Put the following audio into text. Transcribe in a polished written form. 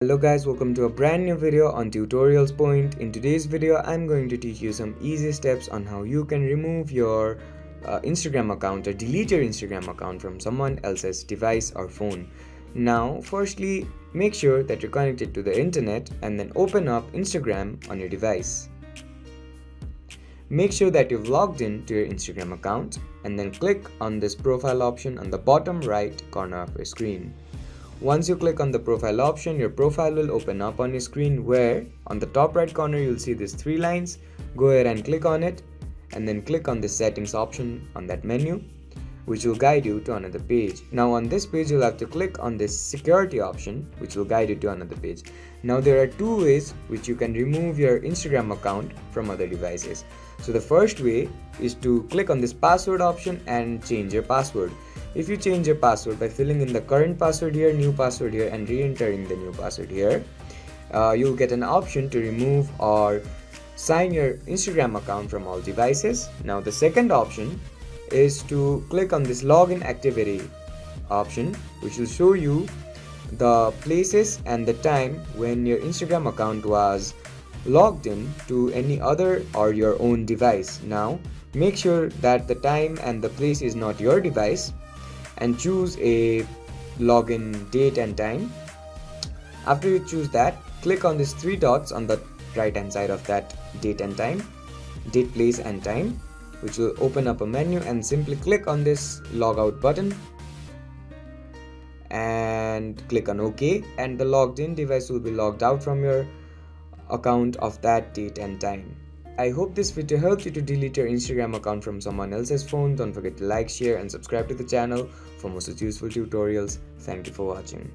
Hello guys, welcome to a brand new video on Tutorials Point. In today's video, I'm going to teach you some easy steps on how you can remove your Instagram account or delete your Instagram account from someone else's device or phone. Now, firstly, make sure that you're connected to the internet and then open up Instagram on your device. Make sure that you've logged in to your Instagram account and then click on this profile option on the bottom right corner of your screen. Once you click on the profile option, your profile will open up on your screen where on the top right corner you'll see these three lines. Go ahead and click on it and then click on the settings option on that menu, which will guide you to another page. Now on this page you'll have to click on this security option, which will guide you to another page. Now there are two ways which you can remove your Instagram account from other devices. So the first way is to click on this password option and change your password. If you change your password by filling in the current password here, new password here, and re-entering the new password here, you'll get an option to remove or sign your Instagram account from all devices. Now the second option is to click on this login activity option, which will show you the places and the time when your Instagram account was logged in to any other or your own device. Now make sure that the time and the place is not your device and choose a login date and time. After you choose that, click on these three dots on the right hand side of that date, place and time, which will open up a menu, and simply click on this logout button and click on OK, and the logged in device will be logged out from your account of that date and time. I hope this video helped you to delete your Instagram account from someone else's phone. Don't forget to like, share and subscribe to the channel for more such useful tutorials. Thank you for watching.